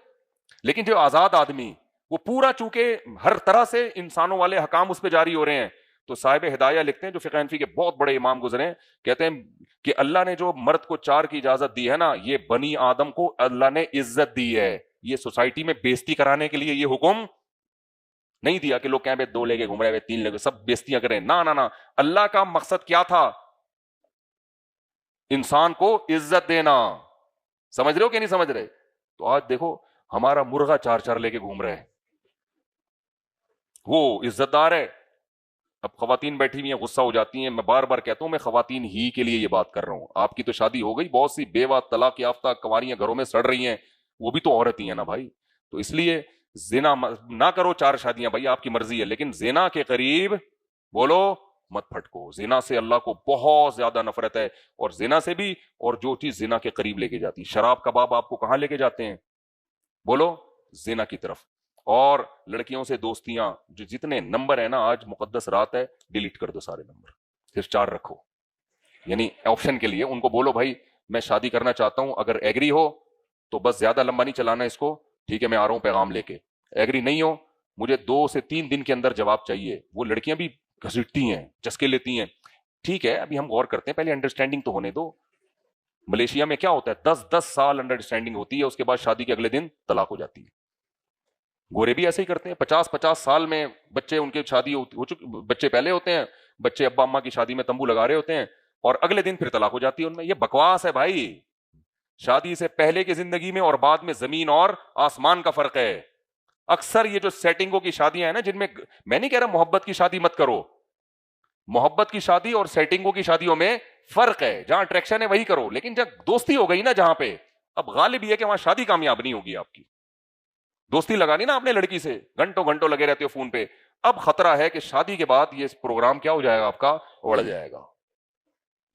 لیکن جو آزاد آدمی, وہ پورا چونکہ ہر طرح سے انسانوں والے حکام اس پہ جاری ہو رہے ہیں, تو صاحب ہدایہ لکھتے ہیں, جو فقہ حنفی کے بہت بڑے امام گزرے ہیں, کہتے ہیں کہ اللہ نے جو مرد کو 4 کی اجازت دی ہے نا, یہ بنی آدم کو اللہ نے عزت دی ہے, یہ سوسائٹی میں بےزتی کرانے کے لیے یہ حکم نہیں دیا کہ لوگ کہیں بے 2 لے کے گھوم رہے, 3 لے کے, سب بےزتیاں کریں, نہ. اللہ کا مقصد کیا تھا, انسان کو عزت دینا. سمجھ رہے ہو کہ نہیں سمجھ رہے. تو آج دیکھو ہمارا مرغا 4 لے کے گھوم رہے ہیں, وہ عزت دار ہے. اب خواتین بیٹھی ہوئی ہیں, غصہ ہو جاتی ہیں, میں بار بار کہتا ہوں میں خواتین ہی کے لیے یہ بات کر رہا ہوں, آپ کی تو شادی ہو گئی, بہت سی بیوہ طلاق یافتہ کنواریاں گھروں میں سڑ رہی ہیں, وہ بھی تو عورت ہی ہیں نا بھائی. تو اس لیے زنا نہ کرو, 4 شادیاں بھائی آپ کی مرضی ہے, لیکن زنا کے قریب بولو مت پھٹکو. زنا سے اللہ کو بہت زیادہ نفرت ہے, اور زنا سے بھی, اور جو چیز زنا کے قریب لے کے جاتی, شراب کباب آپ کو کہاں لے کے جاتے ہیں, بولو زنا کی طرف. اور لڑکیوں سے دوستیاں, جو جتنے نمبر ہیں نا, آج مقدس رات ہے, ڈیلیٹ کر دو سارے نمبر, صرف 4 رکھو. یعنی آپشن کے لیے ان کو بولو بھائی میں شادی کرنا چاہتا ہوں, اگر ایگری ہو تو بس زیادہ لمبا نہیں چلانا اس کو, ٹھیک ہے میں آ رہا ہوں پیغام لے کے. ایگری نہیں ہو, مجھے 2 سے 3 دن کے اندر جواب چاہیے. وہ لڑکیاں بھی گھسیٹتی ہیں, چسکے لیتی ہیں, ٹھیک ہے ابھی ہم غور کرتے ہیں, پہلے انڈرسٹینڈنگ تو ہونے دو. ملیشیا میں کیا ہوتا ہے, 10 سال انڈرسٹینڈنگ ہوتی ہے, اس کے بعد شادی کے اگلے دن طلاق ہو جاتی ہے. گورے بھی ایسے ہی کرتے ہیں, 50 سال میں بچے ان کے شادی ہو چکے, بچے پہلے ہوتے ہیں, بچے ابا اماں کی شادی میں تمبو لگا رہے ہوتے ہیں, اور اگلے دن پھر طلاق ہو جاتی ہے ان میں. یہ بکواس ہے بھائی. شادی سے پہلے کی زندگی میں اور بعد میں زمین اور آسمان کا فرق ہے. اکثر یہ جو سیٹنگوں کی شادیاں ہیں نا, جن میں نہیں کہہ رہا محبت کی شادی مت کرو, محبت کی شادی اور سیٹنگوں کی شادیوں میں فرق ہے. جہاں اٹریکشن ہے وہی کرو, لیکن جب دوستی ہو گئی نا جہاں پہ, اب غالب یہ ہے کہ وہاں شادی کامیاب نہیں ہوگی آپ کی. دوستی لگانی نا آپ نے لڑکی سے, گھنٹوں لگے رہتے ہو فون پہ, اب خطرہ ہے کہ شادی کے بعد یہ پروگرام کیا ہو جائے گا آپ کا, اڑ جائے گا.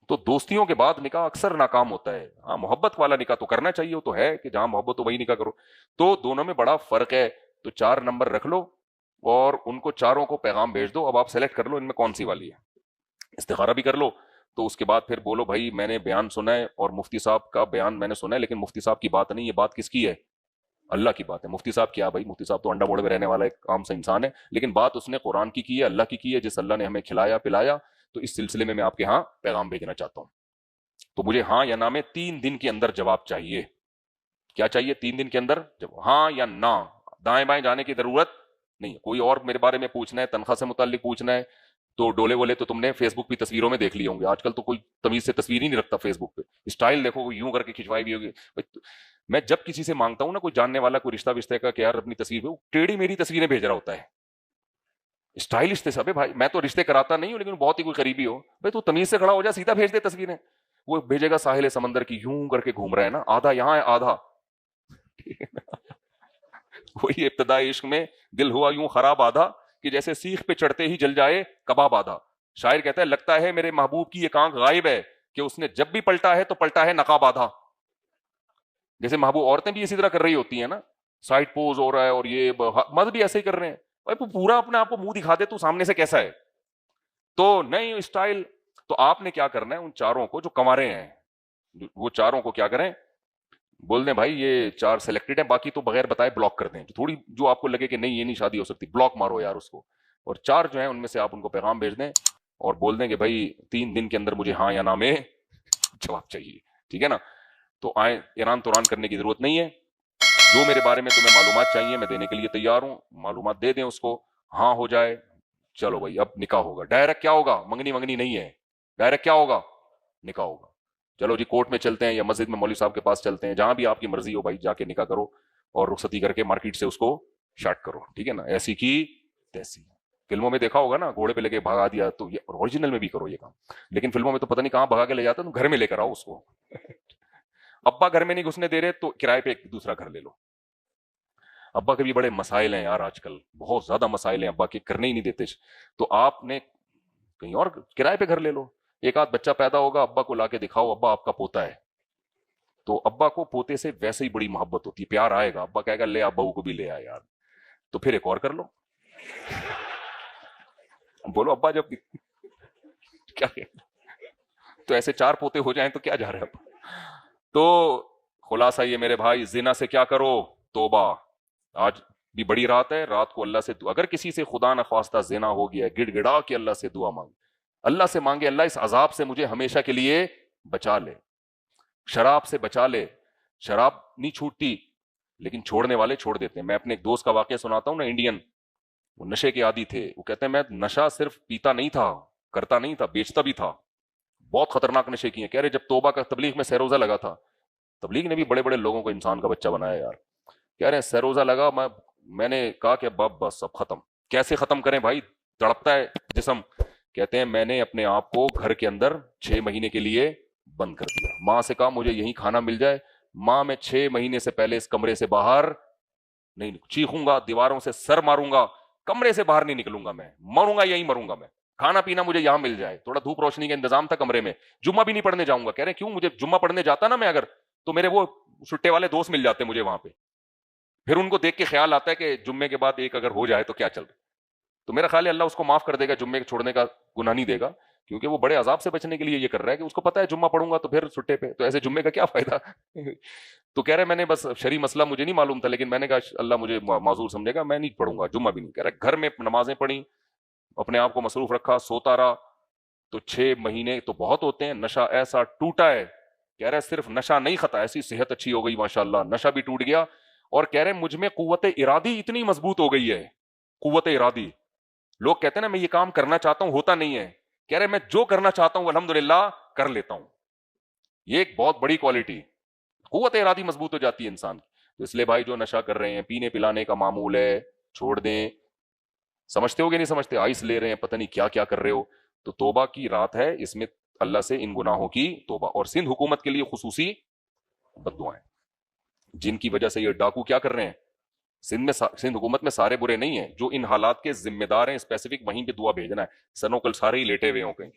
تو دوستیوں کے بعد نکاح اکثر ناکام ہوتا ہے. ہاں محبت والا نکاح تو کرنا چاہیے, وہ تو ہے کہ جہاں محبت ہو وہی نکاح کرو. تو دونوں میں بڑا فرق ہے. تو 4 نمبر رکھ لو اور ان کو 4 کو پیغام بھیج دو. اب آپ سلیکٹ کر لو ان میں کون سی والی ہے, استخارہ بھی کر لو. تو اس کے بعد پھر بولو بھائی میں نے بیان سنا ہے, اور مفتی صاحب کا بیان میں نے سنا ہے, لیکن مفتی صاحب کی بات نہیں, یہ بات کس کی ہے, اللہ کی بات ہے. مفتی صاحب کیا بھائی, مفتی صاحب تو انڈا بوڑے میں رہنے والا ایک عام سا انسان ہے, لیکن بات اس نے قرآن کی ہے, اللہ کی ہے, جس اللہ نے ہمیں کھلایا پلایا. تو اس سلسلے میں آپ کے ہاں پیغام بھیجنا چاہتا ہوں. تو مجھے ہاں یا نہ میں 3 دن کے اندر جواب چاہیے. کیا چاہیے 3 دن کے اندر, ہاں یا نہ, دائیں بائیں جانے کی ضرورت نہیں. کوئی اور میرے بارے میں پوچھنا ہے, تنخواہ سے متعلق پوچھنا ہے, تو ڈولے وولے تو تم نے فیس بک پہ تصویروں میں دیکھ لیے ہوں گے. آج کل تو کوئی تمیز سے تصویر ہی نہیں رکھتا فیس بک پہ, اسٹائل دیکھو وہ یوں کر کے کھنچوائی بھی ہوگی. میں جب کسی سے مانگتا ہوں نا, کوئی جاننے والا, کوئی رشتہ کا, کہ یار اپنی تصویر وہ ٹیڑھی میری تصویریں بھیج رہا ہوتا ہے, اسٹائلش تھے سب. بھائی میں تو رشتے کراتا نہیں ہوں, لیکن بہت ہی کوئی قریبی ہو, بھائی تو تمیز سے کھڑا ہو جا, سیدھا بھیج دے تصویریں. وہ بھیجے گا ساحل سمندر کی, یوں کر کے گھوم رہا ہے نا, آدھا یہاں ہے آدھا. وہی ابتدائی عشق میں دل ہوا یوں خراب آدھا, کہ جیسے سیخ پہ چڑھتے ہی جل جائے کباب آدھا. شاعر کہتا ہے لگتا ہے میرے محبوب کی ایک آنکھ غائب ہے, کہ اس نے جب بھی پلٹا ہے تو پلٹا ہے نقاب آدھا. جیسے محبوب, عورتیں بھی اسی طرح کر رہی ہوتی ہیں نا, سائڈ پوز ہو رہا ہے, اور یہ مرد بھی ایسے ہی کر رہے ہیں. بھائی پورا اپنے آپ کو منہ دکھا دے تو سامنے سے کیسا ہے, تو نہیں اسٹائل. تو آپ نے کیا کرنا ہے, ان 4 کو جو کنوارے ہیں, وہ 4 کو کیا کریں, بول دیں بھائی یہ 4 سلیکٹڈ ہیں, باقی تو بغیر بتائے بلاک کر دیں. تھوڑی جو آپ کو لگے کہ نہیں یہ نہیں شادی ہو سکتی, بلاک مارو یار اس کو. اور 4 جو ہیں ان میں سے آپ ان کو پیغام بھیج دیں اور بول دیں کہ بھائی 3 دن کے اندر مجھے ہاں یا نہ میں جواب چاہیے, ٹھیک ہے نا. تو آئیں, ایران توران کرنے کی ضرورت نہیں ہے, جو میرے بارے میں تمہیں معلومات چاہیے میں دینے کے لیے تیار ہوں, معلومات دے دیں اس کو, ہاں ہو جائے, چلو بھائی اب نکاح ہوگا. ڈائریکٹ کیا ہوگا, منگنی منگنی نہیں ہے, ڈائریکٹ کیا ہوگا, نکاح ہوگا. چلو جی کورٹ میں چلتے ہیں یا مسجد میں مولوی صاحب کے پاس چلتے ہیں, جہاں بھی آپ کی مرضی ہو بھائی, جا کے نکاح کرو اور رخصتی کر کے مارکیٹ سے اس کو شارٹ کرو, ٹھیک ہے نا. ایسی کی تیسی. فلموں میں دیکھا ہوگا نا, گھوڑے پہ لے کے بھگا دیا, تو یہ اوریجنل میں بھی کرو یہ کام, لیکن فلموں میں تو پتہ نہیں کہاں بھگا کے لے جاتا, تو گھر میں لے کر آؤ اس کو. ابا گھر میں نہیں گھسنے دے رہے تو کرائے پہ ایک دوسرا گھر لے لو. ابا کے بھی بڑے مسائل ہیں یار, آج کل بہت زیادہ مسائل ہیں ابا کے, کرنے ہی نہیں دیتے, تو آپ نے کہیں اور کرائے پہ گھر لے لو. ایک آدھ بچہ پیدا ہوگا, ابا کو لا کے دکھاؤ ابا آپ کا پوتا ہے, تو ابا کو پوتے سے ویسے ہی بڑی محبت ہوتی ہے, پیار آئے گا, ابا کہے گا لے آپ بہو کو بھی لے آئے یار, تو پھر ایک اور کر لو. بولو ابا جب کیا تو ایسے 4 پوتے ہو جائیں تو کیا جا رہا ہے اب. تو خلاصہ یہ میرے بھائی, زنا سے کیا کرو, توبہ. آج بھی بڑی رات ہے, رات کو اللہ سے اگر کسی سے خدا نخواستہ زنا ہو گیا, گڑ گڑا کے اللہ سے دعا مانگ, اللہ سے مانگے اللہ اس عذاب سے مجھے ہمیشہ کے لیے بچا لے. شراب سے بچا لے, شراب نہیں چھوٹتی لیکن چھوڑنے والے چھوڑ دیتے ہیں. میں اپنے ایک دوست کا واقعہ سناتا ہوں نا, انڈین, وہ نشے کے عادی تھے. وہ کہتے ہیں میں نشہ صرف پیتا نہیں تھا, کرتا نہیں تھا, بیچتا بھی تھا. بہت خطرناک نشے کیے. کہہ رہے جب توبہ کا تبلیغ میں سہروزہ لگا تھا, تبلیغ نے بھی بڑے بڑے لوگوں کو انسان کا بچہ بنایا یار. کہہ رہے سہروزہ لگا, میں نے کہا کہ باب بس اب ختم. کیسے ختم کریں بھائی, تڑپتا ہے جسم. کہتے ہیں میں نے اپنے آپ کو گھر کے اندر 6 مہینے کے لیے بند کر دیا. ماں سے کہا مجھے یہیں کھانا مل جائے, ماں میں 6 مہینے سے پہلے اس کمرے سے باہر نہیں, چیخوں گا, دیواروں سے سر ماروں گا, کمرے سے باہر نہیں نکلوں گا, میں مروں گا یہیں مروں گا, میں کھانا پینا مجھے یہاں مل جائے, تھوڑا دھوپ روشنی کا انتظام تھا کمرے میں, جمعہ بھی نہیں پڑھنے جاؤں گا. کہہ رہے کیوں, مجھے جمعہ پڑھنے جاتا نا میں اگر, تو میرے وہ چھٹے والے دوست مل جاتے مجھے وہاں پہ, پھر ان کو دیکھ کے خیال آتا ہے کہ جمعے کے بعد ایک اگر ہو جائے تو کیا چل رہا ہے. تو میرا خیال ہے اللہ اس کو معاف کر دے گا, جمعے چھوڑنے کا گناہ نہیں دے گا, کیونکہ وہ بڑے عذاب سے بچنے کے لیے یہ کر رہا ہے کہ اس کو پتا ہے جمعہ پڑھوں گا تو پھر چھٹے پہ, تو ایسے جمعے کا کیا فائدہ. تو کہہ رہے میں نے بس شرعی مسئلہ مجھے نہیں معلوم تھا, لیکن میں نے کہا اللہ مجھے معذور سمجھے گا, میں نہیں پڑھوں گا جمعہ بھی نہیں. کہہ رہے گھر میں نمازیں پڑھی, اپنے آپ کو مصروف رکھا, سوتا رہا. تو 6 مہینے تو بہت ہوتے ہیں. نشہ ایسا ٹوٹا ہے, کہہ رہے صرف نشہ نہیں ختم, ایسی صحت اچھی ہو گئی ماشاءاللہ, نشہ بھی ٹوٹ گیا. اور کہہ رہے مجھ میں قوت ارادی اتنی مضبوط ہو گئی ہے, قوت ارادی. لوگ کہتے ہیں نا میں یہ کام کرنا چاہتا ہوں, ہوتا نہیں ہے. کہہ رہے میں جو کرنا چاہتا ہوں الحمدللہ کر لیتا ہوں. یہ ایک بہت بڑی کوالٹی, قوت ارادی مضبوط ہو جاتی ہے انسان کی. تو اس لیے بھائی جو نشہ کر رہے ہیں, پینے پلانے کا معمول ہے, چھوڑ دیں. سمجھتے ہو گے نہیں سمجھتے, آئس لے رہے ہیں, پتہ نہیں کیا کیا کر رہے ہو, تو توبہ کی رات ہے, اس میں اللہ سے ان گناہوں کی توبہ. اور سندھ حکومت کے لیے خصوصی بددعائیں, جن کی وجہ سے یہ ڈاکو کیا کر رہے ہیں. سندھ حکومت میں سارے برے نہیں ہیں, جو ان حالات کے ذمہ دار ہیں اسپیسیفک وہیں پہ دعا بھیجنا ہے. سنو کل سارے ہی لیٹے ہوئے ہوں کہیں.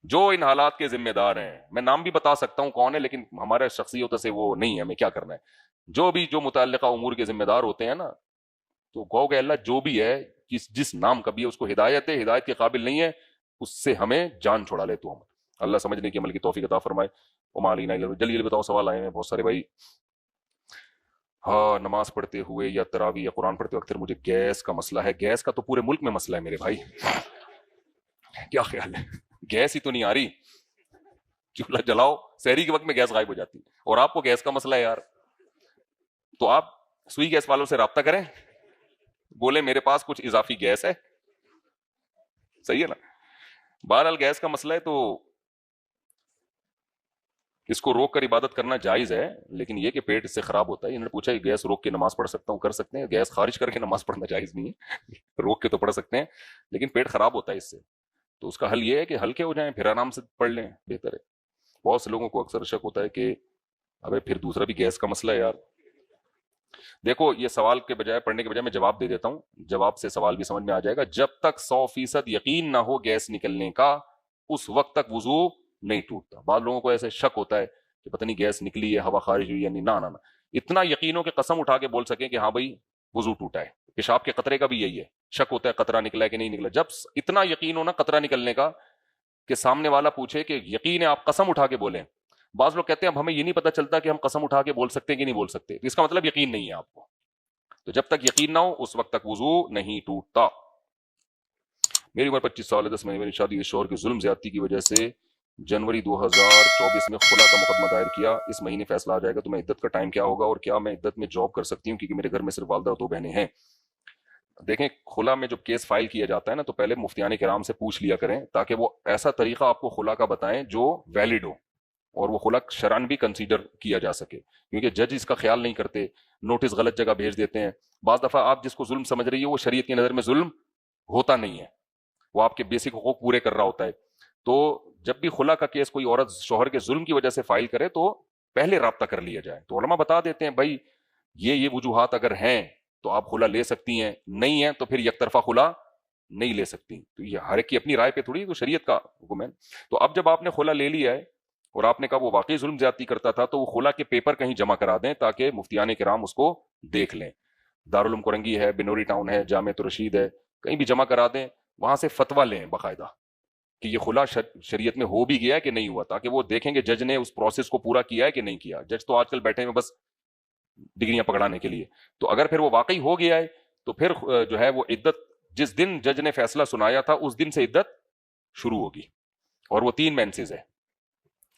جو ان حالات کے ذمہ دار ہیں, میں نام بھی بتا سکتا ہوں کون ہے, لیکن ہمارے شخصیت سے وہ نہیں ہے, ہمیں کیا کرنا ہے. جو بھی جو متعلقہ امور کے ذمہ دار ہوتے ہیں نا, تو کہو کہ اللہ جو بھی ہے, جس نام کا بھی ہے, اس کو ہدایت ہے, ہدایت کے قابل نہیں ہے اس سے ہمیں جان چھڑا لے. تو ہم اللہ سمجھنے کی عمل کی توفیق عطا فرمائے. جلدی جلدی بتاؤ, سوال آئے ہیں بہت سارے بھائی. ہاں, نماز پڑھتے ہوئے یا تراویح یا قرآن پڑھتے وقت مجھے گیس کا مسئلہ ہے. گیس کا تو پورے ملک میں مسئلہ ہے میرے بھائی, کیا خیال ہے, گیس ہی تو نہیں آ رہی, چولہا جلاؤ, سحری کے وقت میں گیس غائب ہو جاتی, اور آپ کو گیس کا مسئلہ ہے یار. تو آپ سوئی گیس والوں سے رابطہ کریں, بولے میرے پاس کچھ اضافی گیس ہے, صحیح ہے نا. بہرحال گیس کا مسئلہ ہے تو اس کو روک کر عبادت کرنا جائز ہے, لیکن یہ کہ پیٹ اس سے خراب ہوتا ہے. انہوں نے پوچھا کہ گیس روک کے نماز پڑھ سکتا ہوں, کر سکتے ہیں. گیس خارج کر کے نماز پڑھنا جائز نہیں ہے, روک کے تو پڑھ سکتے ہیں, لیکن پیٹ خراب ہوتا ہے اس سے. تو اس کا حل یہ ہے کہ ہلکے ہو جائیں, پھر آرام سے پڑھ لیں, بہتر ہے. بہت سے لوگوں کو اکثر شک ہوتا ہے کہ ابے پھر دوسرا بھی گیس کا مسئلہ ہے یار. دیکھو یہ سوال کے بجائے, پڑھنے کے بجائے میں جواب دے دیتا ہوں, جواب سے سوال بھی سمجھ میں آ جائے گا. جب تک 100% یقین نہ ہو گیس نکلنے کا, اس وقت تک وضو نہیں ٹوٹتا. بعض لوگوں کو ایسے شک ہوتا ہے کہ پتہ نہیں گیس نکلی ہے, ہوا خارج ہوئی ہے, نہیں, نہ اتنا یقینوں کے قسم اٹھا کے بول سکیں کہ ہاں بھائی وضو ٹوٹا ہے. پیشاب کے قطرے کا بھی یہی ہے, شک ہوتا ہے قطرہ نکلا ہے کہ نہیں نکلا. جب اتنا یقین ہونا قطرہ نکلنے کا کہ سامنے والا پوچھے کہ یقین ہے, آپ قسم اٹھا کے بولیں. بعض لوگ کہتے ہیں اب ہمیں یہ نہیں پتہ چلتا کہ ہم قسم اٹھا کے بول سکتے ہیں کہ نہیں بول سکتے, تو اس کا مطلب یقین نہیں ہے آپ کو. تو جب تک یقین نہ ہو اس وقت تک وضو نہیں ٹوٹتا. میری عمر 25 سال ہے. 10 مہینے میری شادی شوہر کے ظلم زیادتی کی وجہ سے جنوری 2024 میں خلا کا مقدمہ دائر کیا. اس مہینے فیصلہ آ جائے گا تو میں عدت کا ٹائم کیا ہوگا اور کیا میں عدت میں جاب کر سکتی ہوں کیونکہ میرے گھر میں صرف والدہ اور 2 بہنیں ہیں. دیکھیں خلا میں جب کیس فائل کیا جاتا ہے نا تو پہلے مفتیان کرام سے پوچھ لیا کریں تاکہ وہ ایسا طریقہ آپ کو خلا کا بتائیں جو ویلڈ ہو اور وہ خلا شرعن بھی کنسیڈر کیا جا سکے, کیونکہ جج اس کا خیال نہیں کرتے, نوٹس غلط جگہ بھیج دیتے ہیں. بعض دفعہ آپ جس کو ظلم سمجھ رہی ہو وہ شریعت کی نظر میں ظلم ہوتا نہیں ہے, وہ آپ کے بیسک حقوق پورے کر رہا ہوتا ہے. تو جب بھی خلا کا کیس کوئی عورت شوہر کے ظلم کی وجہ سے فائل کرے تو پہلے رابطہ کر لیا جائے. تو علماء بتا دیتے ہیں بھائی یہ وجوہات اگر ہیں تو آپ خلا لے سکتی ہیں, نہیں ہیں تو پھر یک طرفہ خلا نہیں لے سکتی. تو یہ ہر ایک کی اپنی رائے پہ تھوڑی, تو شریعت کا حکم ہے. تو اب جب آپ نے خلا لے لیا ہے اور آپ نے کہا وہ واقعی ظلم زیادتی کرتا تھا تو وہ خلا کے پیپر کہیں جمع کرا دیں تاکہ مفتیان کرام اس کو دیکھ لیں. دارالعلوم کرنگی ہے, بنوری ٹاؤن ہے, جامعۃ الرشید ہے, کہیں بھی جمع کرا دیں, وہاں سے فتویٰ لیں باقاعدہ کہ یہ خلا شریعت میں ہو بھی گیا ہے کہ نہیں ہوا, تاکہ وہ دیکھیں کہ جج نے اس پروسیس کو پورا کیا ہے کہ نہیں کیا. جج تو آج کل بیٹھے ہیں بس ڈگریاں پکڑانے کے لیے. تو اگر پھر وہ واقعی ہو گیا ہے تو پھر جو ہے وہ عدت جس دن جج نے فیصلہ سنایا تھا اس دن سے عدت شروع ہوگی, اور وہ 3 مینسز ہے.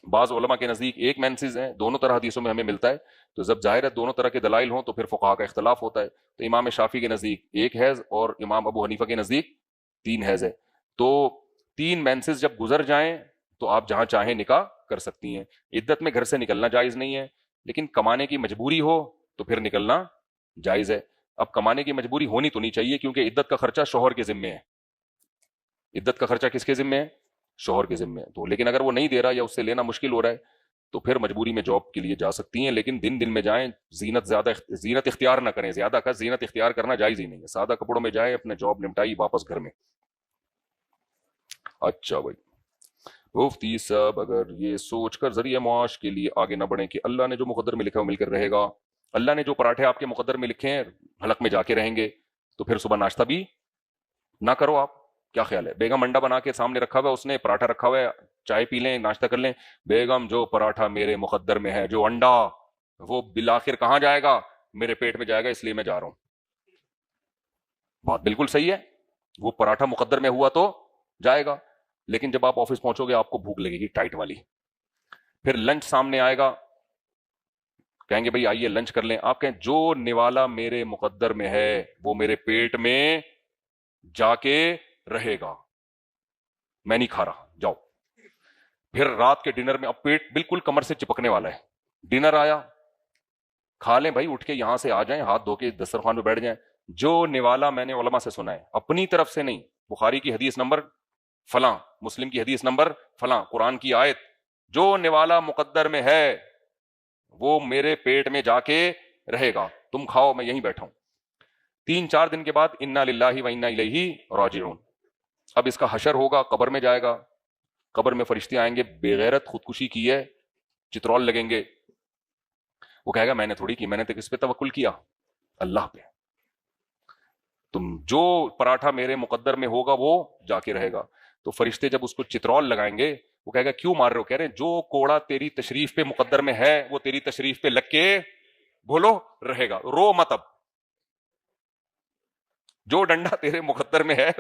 بعض علماء کے نزدیک 1 مینسز ہیں, دونوں طرح حدیثوں میں ہمیں ملتا ہے. تو جب ظاہر ہے دونوں طرح کے دلائل ہوں تو پھر فقہا کا اختلاف ہوتا ہے. تو امام شافعی کے نزدیک 1 حیض اور امام ابو حنیفہ کے نزدیک 3 حیض ہے. تو 3 مینسز جب گزر جائیں تو آپ جہاں چاہیں نکاح کر سکتی ہیں. عدت میں گھر سے نکلنا جائز نہیں ہے, لیکن کمانے کی مجبوری ہو تو پھر نکلنا جائز ہے. اب کمانے کی مجبوری ہونی تو نہیں چاہیے کیونکہ عدت کا خرچہ شوہر کے ذمے ہے. عدت کا خرچہ کس کے ذمے ہے؟ شوہر کے ذمے ہے. تو لیکن اگر وہ نہیں دے رہا یا اس سے لینا مشکل ہو رہا ہے تو پھر مجبوری میں جاب کے لیے جا سکتی ہیں, لیکن دن میں جائیں. زینت اختیار نہ کریں, زیادہ کا زینت اختیار کرنا جائز ہی نہیں ہے. سادہ کپڑوں میں جائیں, اپنے جاب نمٹائی, واپس گھر میں. اچھا بھائی مفتی صاحب, اگر یہ سوچ کر ذریعہ معاش کے لیے آگے نہ بڑھیں کہ اللہ نے جو مقدر میں لکھا وہ مل کر رہے گا, اللہ نے جو پراٹھے آپ کے مقدر میں لکھے ہیں حلق میں جا کے رہیں گے, تو پھر صبح ناشتہ بھی نہ کرو. آپ کیا خیال ہے؟ بیگم انڈا بنا کے سامنے رکھا ہوا ہے, اس نے پراٹھا رکھا ہوا ہے, چائے پی لیں, ناشتہ کر لیں. بیگم جو پراٹھا میرے مقدر میں ہے, جو انڈا, وہ بالآخر کہاں جائے گا؟ میرے پیٹ میں جائے گا, اس لیے میں جا رہا ہوں. بات بالکل صحیح ہے, وہ پراٹھا مقدر میں ہوا تو جائے گا, لیکن جب آپ آفس پہنچو گے آپ کو بھوک لگے گی ٹائٹ والی. پھر لنچ سامنے آئے گا, کہیں گے بھائی آئیے لنچ کر لیں. آپ کہیں جو نوالا میرے مقدر میں ہے وہ میرے پیٹ میں جا کے رہے گا, میں نہیں کھا رہا, جاؤ. پھر رات کے ڈنر میں اب پیٹ بالکل کمر سے چپکنے والا ہے, ڈنر آیا, کھا لیں بھائی, اٹھ کے یہاں سے آ جائیں, ہاتھ دھو کے دسترخوان پہ بیٹھ جائیں. جو نوالا میں نے علماء سے سنا ہے, اپنی طرف سے نہیں, بخاری کی حدیث نمبر فلاں, مسلم کی حدیث نمبر فلاں, قرآن کی آیت, جو نوالا مقدر میں ہے وہ میرے پیٹ میں جا کے رہے گا, تم کھاؤ میں یہیں بیٹھا ہوں. 3-4 دن کے بعد انا للہ و انا الیہ راجعون. اب اس کا حشر ہوگا, قبر میں جائے گا, قبر میں فرشتے آئیں گے, بے غیرت خودکشی کی ہے, چترول لگیں گے. وہ کہے گا میں نے تھوڑی کی, میں نے تو کس پہ توکل کیا؟ اللہ پہ. تم جو پراٹھا میرے مقدر میں ہوگا وہ جا کے رہے گا. تو فرشتے جب اس کو چترول لگائیں گے, وہ کہے گا کیوں مار رہے ہو؟ کہہ رہے ہیں جو کوڑا تیری تشریف پہ مقدر میں ہے وہ تیری تشریف پہ لگ کے بولو رہے گا, رو مت. اب جو ڈنڈا تیرے مقدر میں ہے,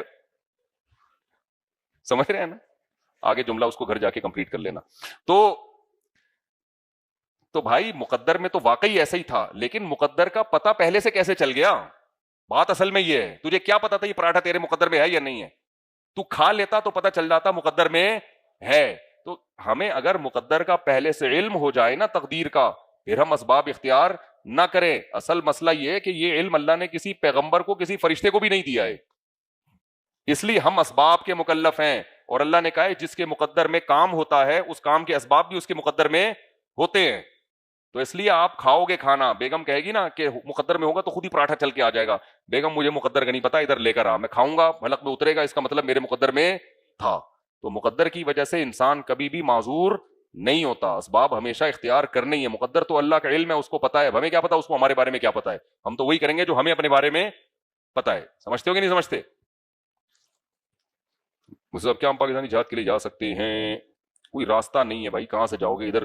سمجھ رہے ہیں نا؟ آگے جملہ اس کو گھر جا کے کمپلیٹ کر لینا. تو بھائی مقدر میں تو واقعی ایسا ہی تھا, لیکن مقدر کا پتہ پہلے سے کیسے چل گیا؟ بات اصل میں یہ ہے, تجھے کیا پتا تھا یہ پراٹھا تیرے مقدر میں ہے یا نہیں ہے؟ تو کھا لیتا تو پتہ چل جاتا مقدر میں ہے. تو ہمیں اگر مقدر کا پہلے سے علم ہو جائے نا, تقدیر کا, پھر ہم اسباب اختیار نہ کریں. اصل مسئلہ یہ ہے کہ یہ علم اللہ نے کسی پیغمبر کو, کسی فرشتے کو بھی نہیں دیا ہے, اس لیے ہم اسباب کے مکلف ہیں. اور اللہ نے کہا ہے جس کے مقدر میں کام ہوتا ہے اس کام کے اسباب بھی اس کے مقدر میں ہوتے ہیں. تو اس لیے آپ کھاؤ گے کھانا, بیگم کہے گی نا کہ مقدر میں ہوگا تو خود ہی پراٹھا چل کے آ جائے گا, بیگم مجھے مقدر کا نہیں پتا, ادھر لے کر آ, میں کھاؤں گا, حلق میں اترے گا, اس کا مطلب میرے مقدر میں تھا. تو مقدر کی وجہ سے انسان کبھی بھی معذور نہیں ہوتا, اسباب ہمیشہ اختیار کرنے ہی ہے. مقدر تو اللہ کا علم ہے, اس کو پتا ہے, ہمیں کیا پتا اس کو ہمارے بارے میں کیا پتا ہے؟ ہم تو وہی کریں گے جو ہمیں اپنے بارے میں پتا ہے. سمجھتے ہو کہ نہیں سمجھتے؟ مطلب کیا ہم پاکستانی جہاد کے لیے جا سکتے ہیں؟ کوئی راستہ نہیں ہے بھائی, کہاں سے جاؤ گے؟ ادھر